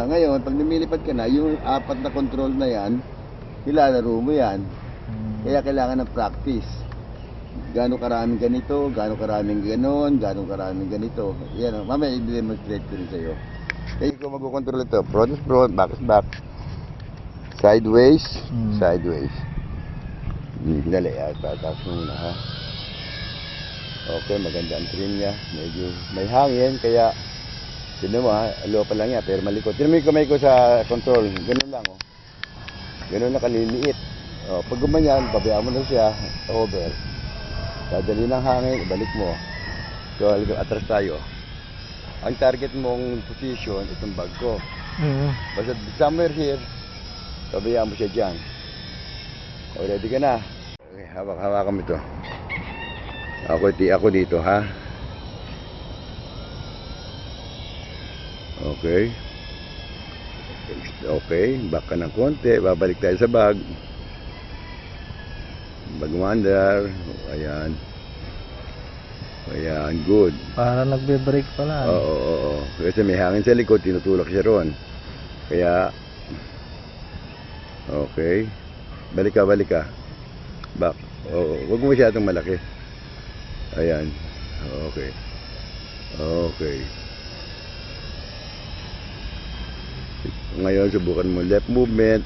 Ngayon, pag lumilipad ka na, yung apat na control na yan, nilalaro mo yan. Kaya kailangan ng practice. Gano'ng karaming ganito, gano'ng karaming ganon, gano'ng karaming ganito. Yan, mamaya i-demonstrate ko rin sa'yo. Kaya kung mag-control ito, front is front, back is back. Sideways, sideways. Dali, tatas mo muna ha. Okay, maganda ang trim niya. Medyo may hangin, kaya sino mo ha, alo pa lang yan, pero malikot. Sino mo yung kamay ko sa control, ganun lang oh. Ganun na kaliliit. Pag gumanyan, pabayaan mo na siya, over. Dadali ng hangin, ibalik mo. So, atras tayo. Ang target mong position, itong bag ko. Basta somewhere here, pabayaan mo siya dyan. O, ready ka na? Okay, hawakan mo ito. Ako dito, ha? Okay. Okay, back ka ng konti, babalik tayo sa bag. Bag wonder, ayan. Ayan, good. Para nagbe-break pala. Oo. Kasi may hangin sa likod, tinutulak siya ron. Kaya, okay. Balik ka. Back. Huwag mo masyadong malaki. Ayan. Okay. Ngayon, subukan mo left movement.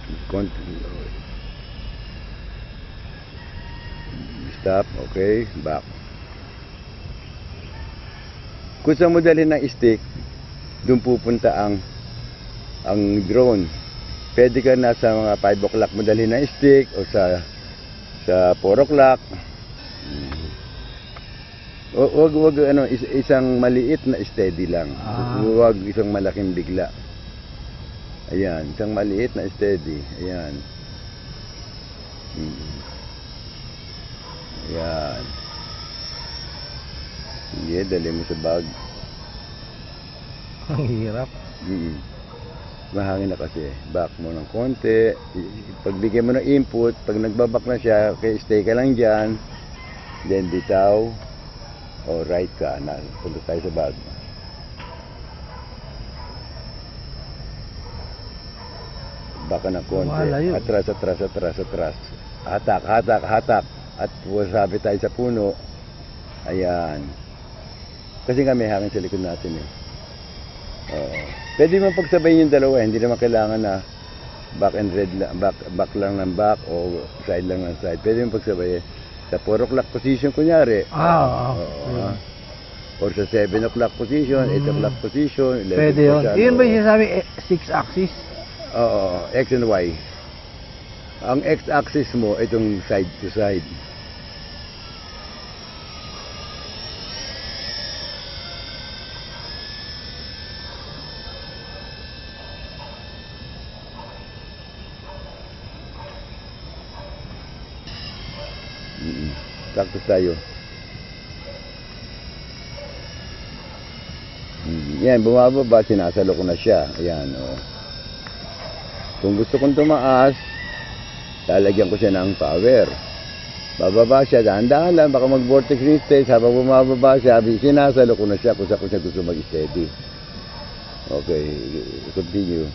Stop. Okay. Back. Kung saan mo dalhin ng stick, doon pupunta ang drone. Pwede ka na sa mga 5 o'clock mo dalhin ng stick o sa 4 o'clock. Wag isang maliit na steady lang. Wag isang malaking bigla. Ayan, isang maliit na steady. Ayan. Ayan. Sige, dali mo sa bag. Ang hirap. Mahangin na kasi. Back mo ng konti. Pagbigyan mo ng input, pag nagbabak na siya, okay, stay ka lang dyan. Then bitaw. O right ka. Punta tayo sa bag. Back ka ng konti. Atras. Hatak. At wasabi tayo sa puno. Ayan. Kasi nga may hangin sa likod natin eh. Pwede mo pagsabayin yung dalawa, hindi naman kailangan na back and red back lang ng back o side lang ng side. Pwede mo pagsabayin sa 4 o'clock position kunyari. Or sa 7 o'clock position, 8 o'clock position, 11 pwede yun. Yun ba yung sinasabi 6 axis? Oo, X and Y. Ang X axis mo, itong side to side. Practice tayo. Yan, bumababa, sinasalo ko na siya. Ayan, Kung gusto kong tumaas, lalagyan ko siya ng power. Bababa siya, dahan-dahan lang, baka mag-vortex resistance. Habang bumababa siya, sinasalo ko na siya kung saan ko siya gusto mag-steady. Okay, continue.